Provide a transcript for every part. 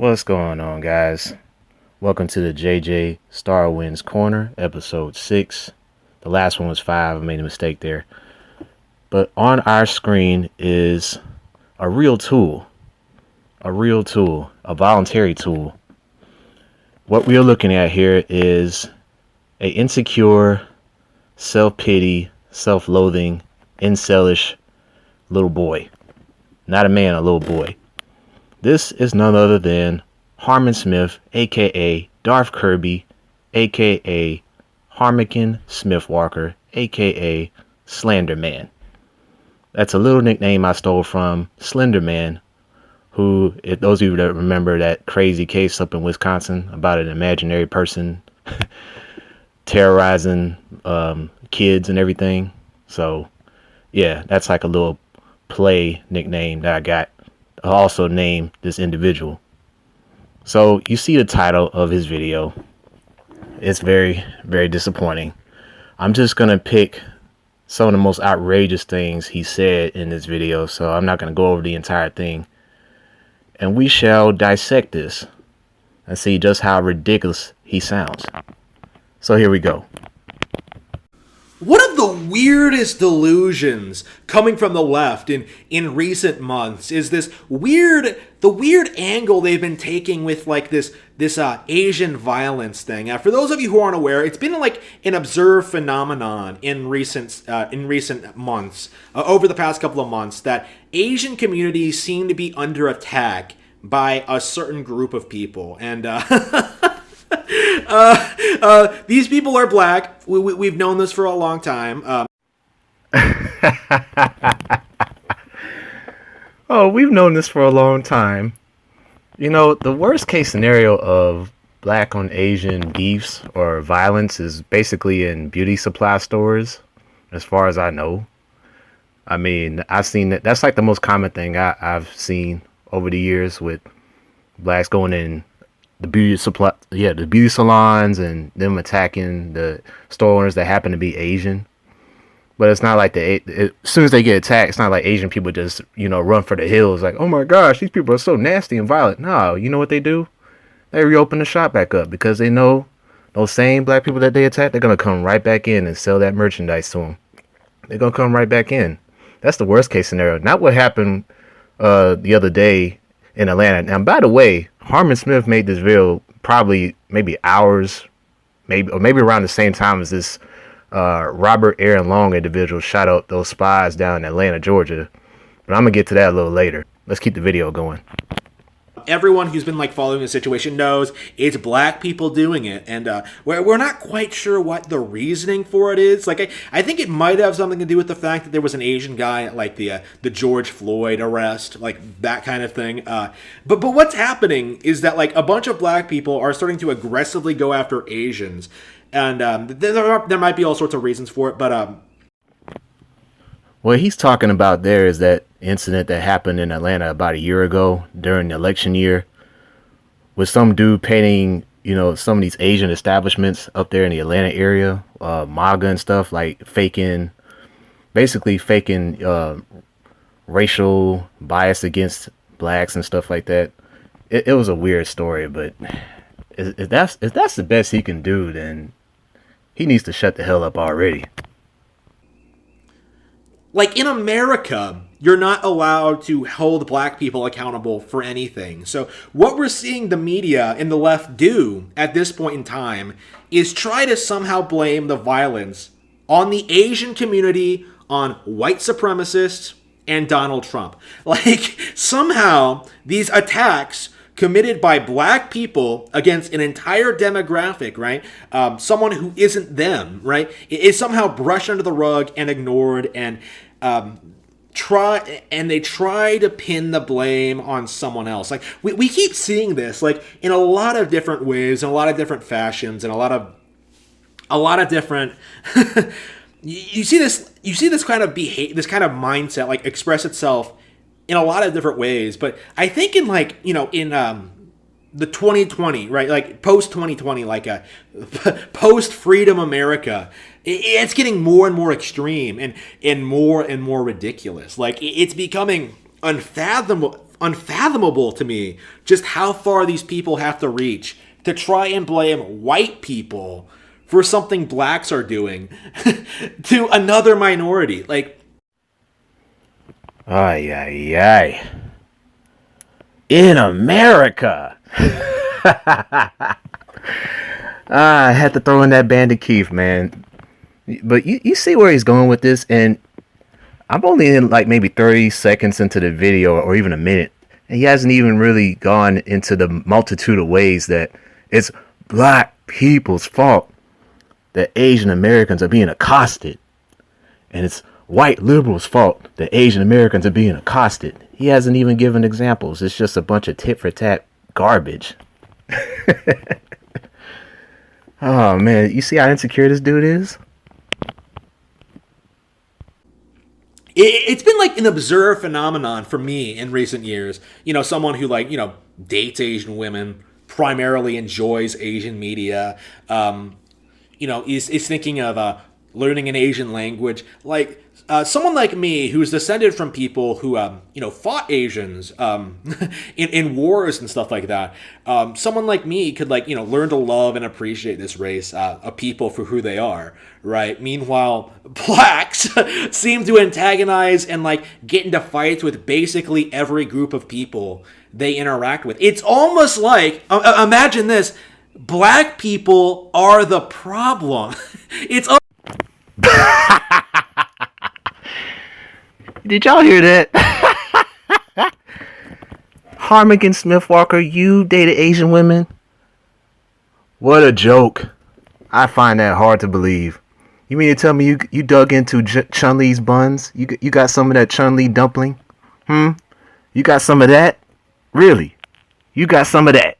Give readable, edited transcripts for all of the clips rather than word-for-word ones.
What's going on, guys? Welcome to the JJ Starwind's Corner, episode 6. The last one was 5. I made a mistake there. But on our screen is a real tool. A voluntary tool. What we are looking at here is a insecure, self-pity, self-loathing, incelish little boy. Not a man, a little boy. This is none other than Harman Smith, aka Darth Kirby, aka Harmican Smithwalker, aka Slenderman. That's a little nickname I stole from Slenderman, who, if those of you that remember that crazy case up in Wisconsin about an imaginary person terrorizing kids and everything. So, yeah, that's like a little play nickname that I got. I also named this individual. So you see the title of his video. It's very, very disappointing. I'm just going to pick some of the most outrageous things he said in this video. So I'm not going to go over the entire thing. And we shall dissect this and see just how ridiculous he sounds. So here we go. One of the weirdest delusions coming from the left in recent months is the weird angle they've been taking with like this Asian violence thing. For those of you who aren't aware, it's been like an observed phenomenon in recent months, over the past couple of months, that Asian communities seem to be under attack by a certain group of people, and these people are black. We've known this for a long time. Oh, we've known this for a long time. You know, the worst case scenario of black on Asian beefs or violence is basically in beauty supply stores, as far as I know. I mean, I've seen that. That's like the most common thing I've seen over the years with blacks going in the beauty salons and them attacking the store owners that happen to be Asian. But it's not like as soon as they get attacked, it's not like Asian people just, run for the hills like, oh my gosh, these people are so nasty and violent. No, you know what they do? They reopen the shop back up because they know those same black people that they attacked, they're going to come right back in and sell that merchandise to them. They're going to come right back in. That's the worst case scenario. Not what happened the other day in Atlanta. Now, by the way, Harman Smith made this video probably maybe hours, maybe around the same time as this Robert Aaron Long individual shot up those spies down in Atlanta, Georgia. But I'm going to get to that a little later. Let's keep the video going. Everyone who's been following the situation knows it's black people doing it, and we're not quite sure what the reasoning for it is. I think it might have something to do with the fact that there was an Asian guy at the George Floyd arrest, that kind of thing. But what's happening is that a bunch of black people are starting to aggressively go after Asians, and there might be all sorts of reasons for it. But what he's talking about there is that incident that happened in Atlanta about a year ago during the election year with some dude painting, some of these Asian establishments up there in the Atlanta area, MAGA and stuff, basically faking racial bias against blacks and stuff like that. It was a weird story, but if that's the best he can do, then he needs to shut the hell up already. In America, you're not allowed to hold black people accountable for anything. So what we're seeing the media and the left do at this point in time is try to somehow blame the violence on the Asian community, on white supremacists, and Donald Trump. Somehow these attacks committed by black people against an entire demographic, right? Someone who isn't them, right? Is somehow brushed under the rug and ignored, and they try to pin the blame on someone else. We keep seeing this in a lot of different ways, in a lot of different fashions, and a lot of different you see this kind of this kind of mindset express itself in a lot of different ways. But I think in the 2020, right? Post 2020, post freedom America, it's getting more and more extreme and more ridiculous. It's becoming unfathomable unfathomable to me just how far these people have to reach to try and blame white people for something blacks are doing to another minority. Like, ay, ay, ay. In America. I had to throw in that Bandit Keith, man. But you see where he's going with this, and I'm only in like maybe 30 seconds into the video or even a minute, and he hasn't even really gone into the multitude of ways that it's black people's fault that Asian Americans are being accosted, and it's white liberals' fault that Asian Americans are being accosted. He hasn't even given examples. It's just a bunch of tit for tat garbage. Oh man, you see how insecure this dude is? It's been like an observed phenomenon for me in recent years. You know, someone who like, dates Asian women, primarily enjoys Asian media, is thinking of learning an Asian language. Like, someone like me who's descended from people who, fought Asians in wars and stuff like that. Someone like me could, learn to love and appreciate this race of people for who they are, right? Meanwhile, blacks seem to antagonize and, get into fights with basically every group of people they interact with. It's almost like, imagine this, black people are the problem. It's Did y'all hear that? Harman and Smith Walker, you dated Asian women? What a joke. I find that hard to believe. You mean to tell me you dug into Chun-Li's buns? You got some of that Chun-Li dumpling? You got some of that? Really? You got some of that?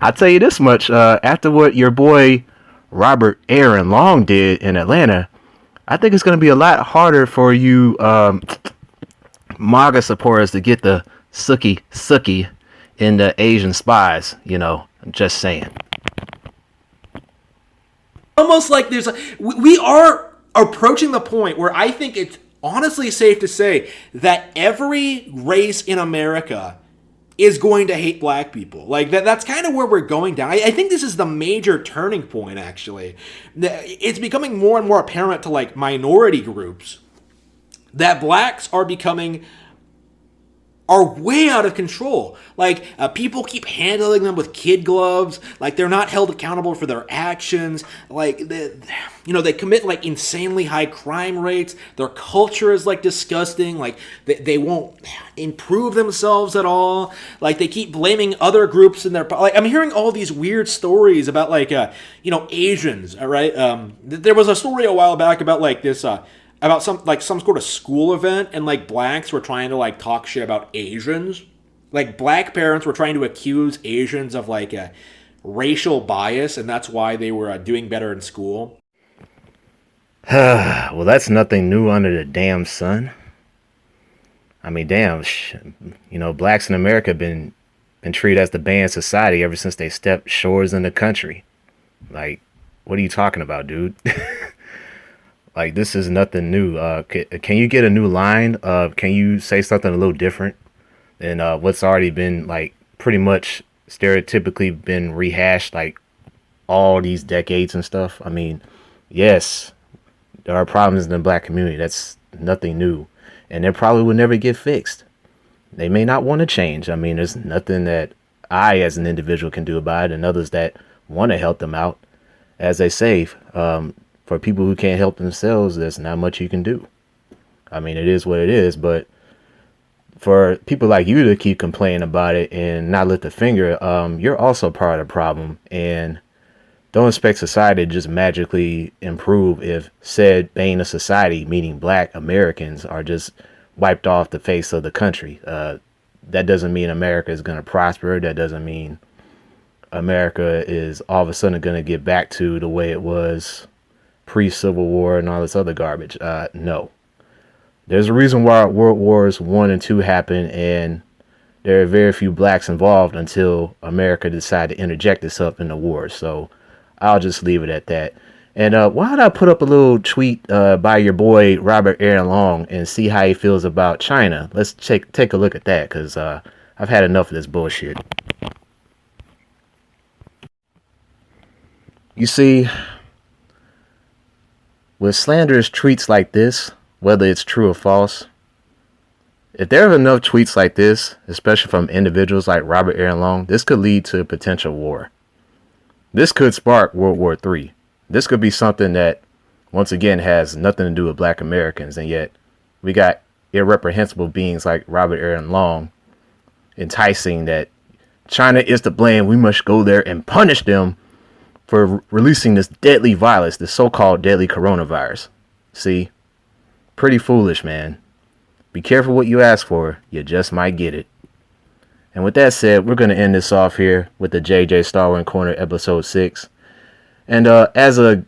I'll tell you this much. After what your boy Robert Aaron Long did in Atlanta, I think it's going to be a lot harder for you MAGA supporters to get the sookie in the Asian spies. I'm just saying. Almost like we are approaching the point where I think it's honestly safe to say that every race in America is going to hate black people. Like that's kind of where we're going down. I think this is the major turning point, actually. It's becoming more and more apparent to minority groups that blacks are way out of control. People keep handling them with kid gloves. They're not held accountable for their actions. They commit insanely high crime rates. Their culture is disgusting. They won't improve themselves at all. They keep blaming other groups in their. I'm hearing all these weird stories about Asians. All right. There was a story a while back about this. About some sort of school event, and blacks were trying to talk shit about Asians. Black parents were trying to accuse Asians of a racial bias, and that's why they were doing better in school. Well, that's nothing new under the damn sun. I mean, damn, blacks in America been treated as the banned society ever since they stepped shores in the country. What are you talking about, dude? This is nothing new. Can you get a new line? Can you say something a little different than what's already been pretty much stereotypically been rehashed all these decades and stuff? I mean, yes, there are problems in the black community. That's nothing new, and they probably will never get fixed. They may not want to change. I mean, there's nothing that I as an individual can do about it, and others that want to help them out. As they say, for people who can't help themselves, there's not much you can do. I mean, it is what it is, but for people like you to keep complaining about it and not lift a finger, you're also part of the problem. And don't expect society to just magically improve if said bane of society, meaning black Americans, are just wiped off the face of the country. That doesn't mean America is going to prosper. That doesn't mean America is all of a sudden going to get back to the way it was pre-Civil War and all this other garbage. No. There's a reason why World Wars 1 and 2 happened, and there are very few blacks involved until America decided to interject itself in the war. So I'll just leave it at that. And why don't I put up a little tweet by your boy Robert Aaron Long and see how he feels about China? Let's take a look at that, because I've had enough of this bullshit. You see, with Slanders tweets like this, whether it's true or false, if there are enough tweets like this, especially from individuals like Robert Aaron Long, this could lead to a potential war. This could spark World War III. This could be something that, once again, has nothing to do with black Americans, and yet we got irreprehensible beings like Robert Aaron Long enticing that China is to blame. We must go there and punish them for releasing this deadly virus, this so-called deadly coronavirus. See? Pretty foolish, man. Be careful what you ask for. You just might get it. And with that said, we're going to end this off here with the JJ Starwind Corner episode 6. And as a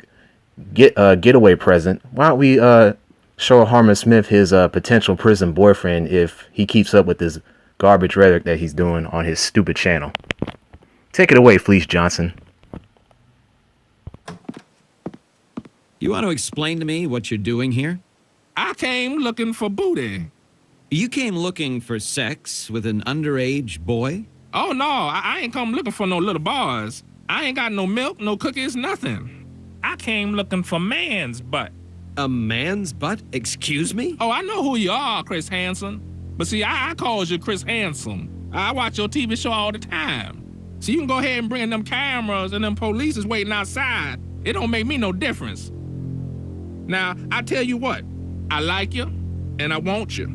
getaway present, why don't we show Harman Smith his potential prison boyfriend if he keeps up with this garbage rhetoric that he's doing on his stupid channel. Take it away, Fleece Johnson. You want to explain to me what you're doing here? I came looking for booty. You came looking for sex with an underage boy? Oh, no, I ain't come looking for no little boys. I ain't got no milk, no cookies, nothing. I came looking for man's butt. A man's butt? Excuse me? Oh, I know who you are, Chris Hansen. But see, I calls you Chris Handsome. I watch your TV show all the time. So you can go ahead and bring them cameras and them police is waiting outside. It don't make me no difference. Now, I tell you what, I like you and I want you.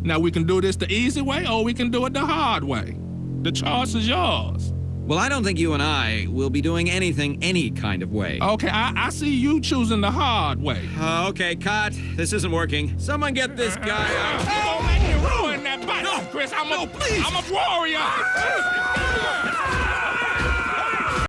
Now, we can do this the easy way or we can do it the hard way. The choice is yours. Well, I don't think you and I will be doing anything any kind of way. Okay, I see you choosing the hard way. Okay, cut. This isn't working. Someone get this guy out. Don't make me ruin that butt. No, Chris, I'm a warrior.